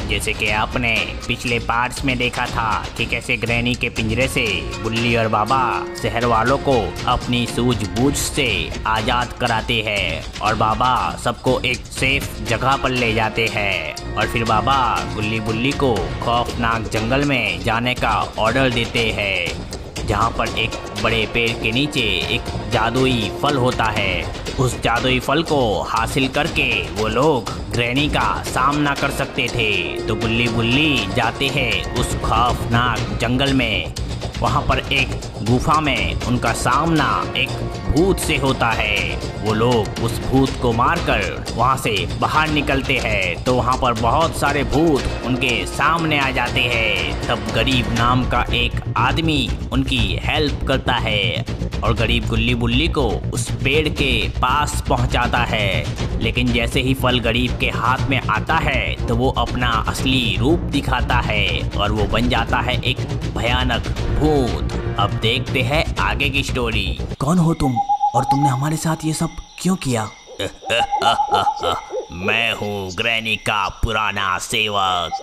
जैसे कि आपने पिछले पार्ट्स में देखा था कि कैसे ग्रैनी के पिंजरे से बुल्ली और बाबा शहर वालों को अपनी सूझबूझ से आजाद कराते हैं और बाबा सबको एक सेफ जगह पर ले जाते हैं और फिर बाबा गुल्ली बुल्ली को खौफनाक जंगल में जाने का ऑर्डर देते हैं, जहाँ पर एक बड़े पेड़ के नीचे एक जादुई फल होता है। उस जादुई फल को हासिल करके वो लोग ग्रैनी का सामना कर सकते थे। तो गुल्ली बुल्ली जाते हैं उस खौफनाक जंगल में। वहाँ पर एक गुफा में उनका सामना एक भूत से होता है। वो लोग उस भूत को मारकर वहाँ से बाहर निकलते हैं। तो वहाँ पर बहुत सारे भूत उनके सामने आ जाते हैं। तब गरीब नाम का एक आदमी उनकी हेल्प करता है और गरीब गुल्ली बुल्ली को उस पेड़ के पास पहुँचाता है। लेकिन जैसे ही फल गरीब के हाथ में आता है तो वो अपना असली रूप दिखाता है और वो बन जाता है एक भयानक भूत। अब देखते हैं आगे की स्टोरी। कौन हो तुम और तुमने हमारे साथ ये सब क्यों किया? मैं हूँ ग्रैनी का पुराना सेवक।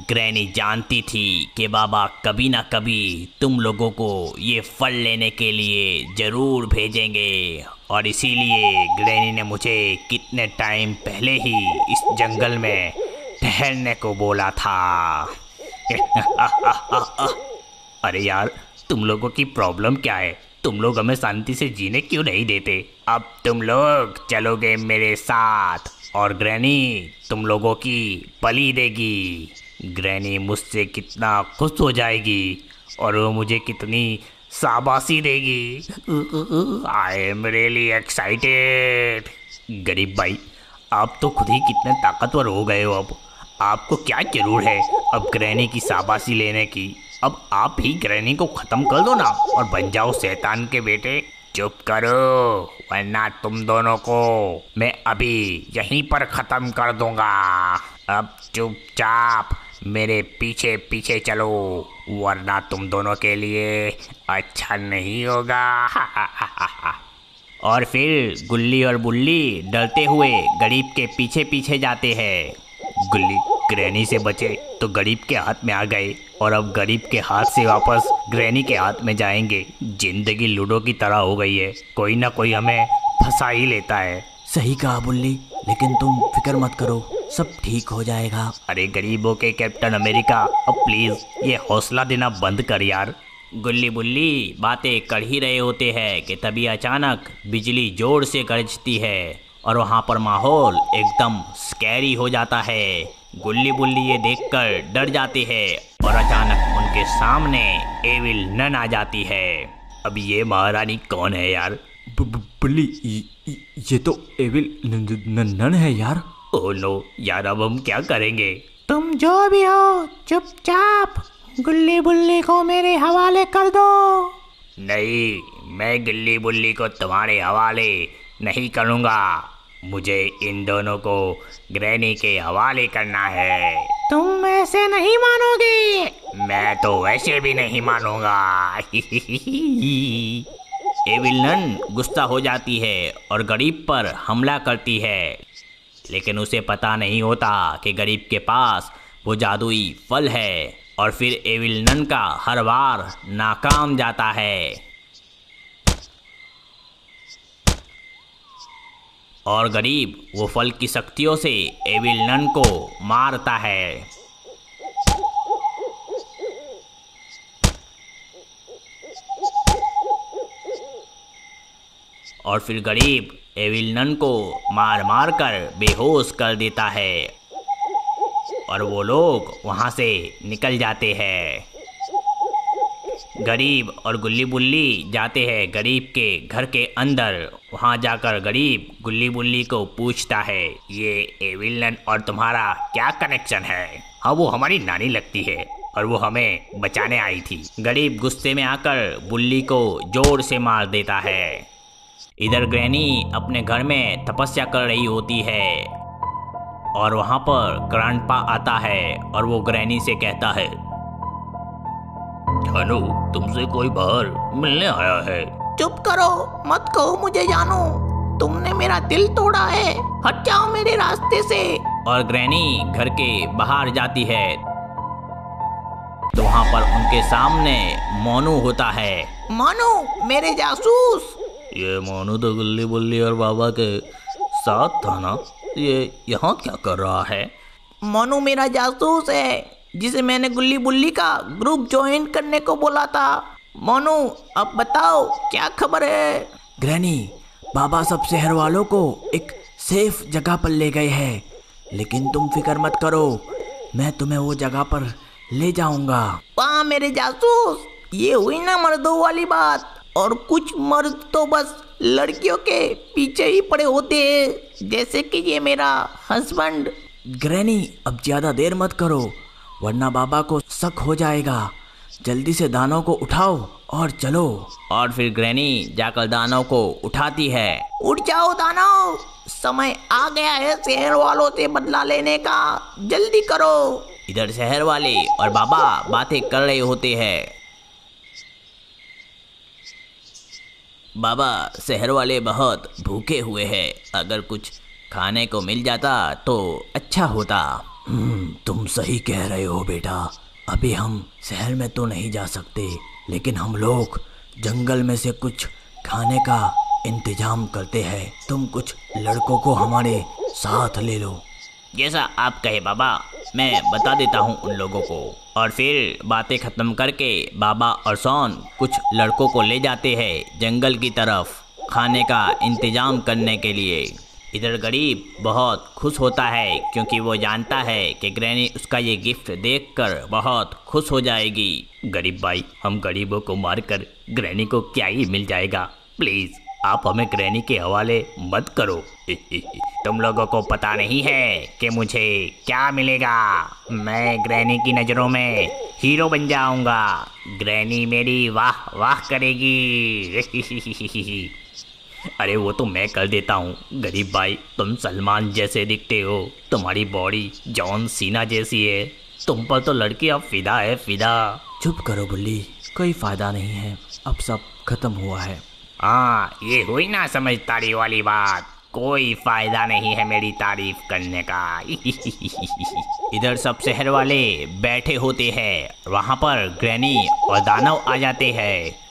ग्रैनी जानती थी कि बाबा कभी ना कभी तुम लोगों को ये फल लेने के लिए जरूर भेजेंगे और इसीलिए ग्रैनी ने मुझे कितने टाइम पहले ही इस जंगल में ठहरने को बोला था। अरे यार, तुम लोगों की प्रॉब्लम क्या है? तुम लोग हमें शांति से जीने क्यों नहीं देते? अब तुम लोग चलोगे मेरे साथ और ग्रैनी तुम लोगों की बलि देगी। ग्रैनी मुझसे कितना खुश हो जाएगी और वो मुझे कितनी शाबाशी देगी। I am really excited. गरीब भाई, आप तो खुद ही कितने ताकतवर हो गए हो। अब आपको क्या जरूर है अब ग्रैनी की शाबाशी लेने की? अब आप ही ग्रैनी को खत्म कर दो ना और बन जाओ शैतान के बेटे। चुप करो वरना तुम दोनों को मैं अभी यहीं पर खत्म कर दूंगा। अब चुपचाप मेरे पीछे पीछे चलो वरना तुम दोनों के लिए अच्छा नहीं होगा। और फिर गुल्ली और बुल्ली डरते हुए गरीब के पीछे पीछे जाते हैं। गुल्ली ग्रैनी से बचे तो गरीब के हाथ में आ गए और अब गरीब के हाथ से वापस ग्रैनी के हाथ में जाएंगे। जिंदगी लूडो की तरह हो गई है, कोई ना कोई हमें फंसा ही लेता है। सही कहा बुल्ली, लेकिन तुम फिक्र मत करो, सब ठीक हो जाएगा। अरे गरीबों के कैप्टन अमेरिका, अब प्लीज ये हौसला देना बंद कर यार। गुल्ली बुल्ली बातें कर ही रहे होते हैं कि तभी अचानक बिजली जोर से गरजती है और वहाँ पर माहौल एकदम स्कैरी हो जाता है। गुल्ली बुल्ली ये देखकर डर जाते हैं और अचानक उनके सामने एविल नन आ जाती है। अब ये महारानी कौन है यार? बुल्ली, ये तो एविल नन है यार। ओह नो यार, अब हम क्या करेंगे? तुम जो भी हो चुपचाप गुल्ली बुल्ली को मेरे हवाले कर दो। नहीं, मैं गुल्ली बुल्ली को तुम्हारे हवाले नहीं करूँगा। मुझे इन दोनों को ग्रैनी के हवाले करना है। तुम ऐसे नहीं मानोगे। मैं तो वैसे भी नहीं मानूंगा। एविल नन गुस्सा हो जाती है और गरीब पर हमला करती है, लेकिन उसे पता नहीं होता कि गरीब के पास वो जादुई फल है और फिर एविल नन का हर बार नाकाम जाता है और गरीब वो फल की शक्तियों से एविल नन को मारता है। और फिर गरीब एविल नन को मार मार कर बेहोश कर देता है और वो लोग वहाँ से निकल जाते हैं। गरीब और गुल्ली बुल्ली जाते हैं गरीब के घर के अंदर। वहाँ जाकर गरीब गुल्ली बुल्ली को पूछता है, ये एविल नन और तुम्हारा क्या कनेक्शन है? हाँ, वो हमारी नानी लगती है और वो हमें बचाने आई थी। गरीब गुस्से में आकर बुल्ली को जोर से मार देता है। इधर ग्रैनी अपने घर में तपस्या कर रही होती है और वहाँ पर ग्रैंडपा आता है और वो ग्रैनी से कहता है, जानू, तुमसे कोई बाहर मिलने आया है। चुप करो, मत कहो मुझे जानू, तुमने मेरा दिल तोड़ा है। हट जाओ मेरे रास्ते से। और ग्रैनी घर के बाहर जाती है तो वहाँ पर उनके सामने मोनू होता है। मोनू मेरे जासूस। ये मोनू तो गुल्ली बुल्ली और बाबा के साथ था ना, ये यहाँ क्या कर रहा है? मोनू मेरा जासूस है जिसे मैंने गुल्ली बुल्ली का ग्रुप ज्वाइन करने को बोला था। मोनू अब बताओ क्या खबर है? ग्रैनी, बाबा सब शहर वालों को एक सेफ जगह पर ले गए हैं, लेकिन तुम फिक्र मत करो, मैं तुम्हें वो जगह पर ले जाऊंगा। वाह मेरे जासूस, ये हुई ना मर्दों वाली बात। और कुछ मर्द तो बस लड़कियों के पीछे ही पड़े होते हैं, जैसे कि ये मेरा हस्बैंड। ग्रैनी, अब ज्यादा देर मत करो वरना बाबा को शक हो जाएगा। जल्दी से दानव को उठाओ और चलो। और फिर ग्रैनी जाकर दानव को उठाती है। उठ जाओ दानव, समय आ गया है शहर वालों से बदला लेने का, जल्दी करो। इधर शहर वाले और बाबा बातें कर रहे होते हैं। बाबा, शहर वाले बहुत भूखे हुए हैं, अगर कुछ खाने को मिल जाता तो अच्छा होता। तुम सही कह रहे हो बेटा, अभी हम शहर में तो नहीं जा सकते, लेकिन हम लोग जंगल में से कुछ खाने का इंतजाम करते हैं। तुम कुछ लड़कों को हमारे साथ ले लो। जैसा आप कहे बाबा, मैं बता देता हूँ उन लोगों को। और फिर बातें ख़त्म करके बाबा और सोन कुछ लड़कों को ले जाते हैं जंगल की तरफ खाने का इंतजाम करने के लिए। इधर गरीब बहुत खुश होता है क्योंकि वो जानता है कि ग्रैनी उसका ये गिफ्ट देखकर बहुत खुश हो जाएगी। गरीब भाई, हम गरीबों को मारकर ग्रैनी को क्या ही मिल जाएगा, प्लीज़ आप हमें ग्रैनी के हवाले मत करो। तुम लोगों को पता नहीं है कि मुझे क्या मिलेगा। मैं ग्रैनी की नज़रों में हीरो बन जाऊंगा। ग्रैनी मेरी वाह वाह करेगी। अरे वो तो मैं कर देता हूँ। गरीब भाई, तुम सलमान जैसे दिखते हो, तुम्हारी बॉडी जॉन सीना जैसी है, तुम पर तो लड़की अब फिदा है, फिदा। चुप करो बुल्ली, कोई फायदा नहीं है, अब सब खत्म हुआ है। हाँ, ये हुई ना समझदारी वाली बात, कोई फायदा नहीं है मेरी तारीफ करने का। इधर सब शहर वाले बैठे होते हैं, वहाँ पर ग्रैनी और दानव आ जाते हैं।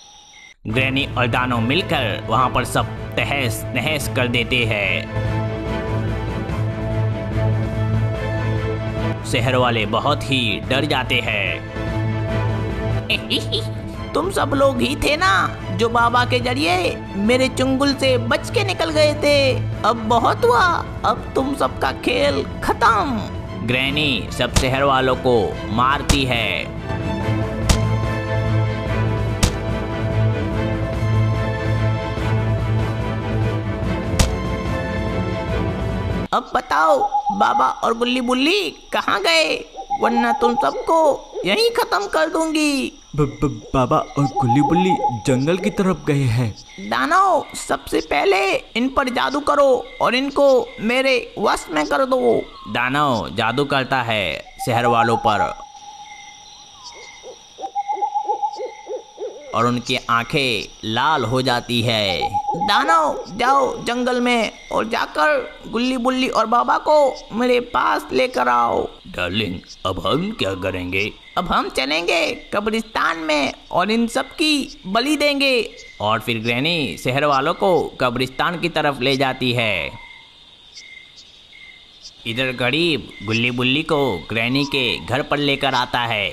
ग्रैनी और दानव मिलकर वहाँ पर सब तहस नहस कर देते हैं। शहर वाले बहुत ही डर जाते हैं। तुम सब लोग ही थे ना जो बाबा के जरिए मेरे चुंगल से बच के निकल गए थे। अब बहुत हुआ, अब तुम सबका खेल खत्म। ग्रैनी सब शहर वालों को मारती है। अब बताओ बाबा और गुल्ली बुल्ली कहाँ गए, वरना तुम सबको यहीं खत्म कर दूंगी। बाबा और गुल्ली बुल्ली जंगल की तरफ गए हैं। दानव, सबसे पहले इन पर जादू करो और इनको मेरे वश में कर दो। दानव जादू करता है शहर वालों पर और उनकी आंखें लाल हो जाती है। दानव, जाओ जंगल में और जाकर गुल्ली बुल्ली और बाबा को मेरे पास लेकर आओ। डार्लिंग, अब हम क्या करेंगे? अब हम चलेंगे कब्रिस्तान में और इन सब की बलि देंगे। और फिर ग्रैनी शहर वालों को कब्रिस्तान की तरफ ले जाती है। इधर गरीब गुल्ली बुल्ली को ग्रैनी के घर पर लेकर आता है।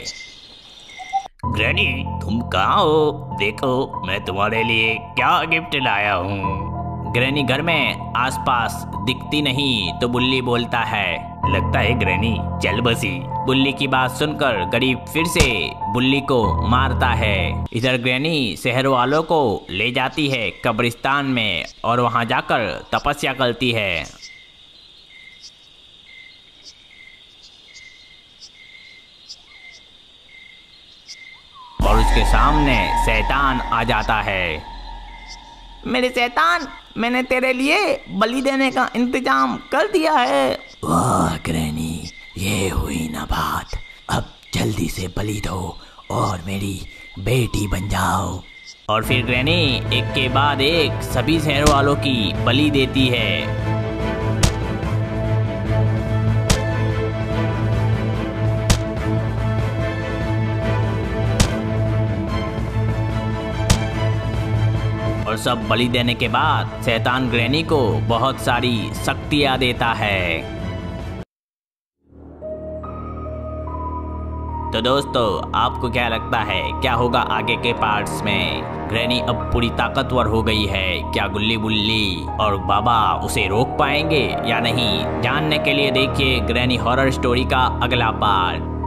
ग्रैनी, तुम कहाँ हो? देखो मैं तुम्हारे लिए क्या गिफ्ट लाया हूँ। ग्रैनी घर में आसपास दिखती नहीं तो बुल्ली बोलता है, लगता है ग्रैनी चल बसी। बुल्ली की बात सुनकर गरीब फिर से बुल्ली को मारता है। इधर ग्रैनी शहर वालों को ले जाती है कब्रिस्तान में और वहाँ जाकर तपस्या करती है। और उसके सामने शैतान आ जाता है। मेरे शैतान, मैंने तेरे लिए बलि देने का इंतजाम कर दिया है। वाह ग्रैनी, ये हुई ना बात, अब जल्दी से बलि दो और मेरी बेटी बन जाओ। और फिर ग्रैनी एक के बाद एक सभी शहर वालों की बलि देती है। और सब बलि देने के बाद शैतान ग्रैनी को बहुत सारी शक्तियाँ देता है। तो दोस्तों, आपको क्या लगता है क्या होगा आगे के पार्ट्स में? ग्रैनी अब पूरी ताकतवर हो गई है, क्या गुल्ली बुल्ली और बाबा उसे रोक पाएंगे या नहीं? जानने के लिए देखिए ग्रैनी हॉरर स्टोरी का अगला पार्ट।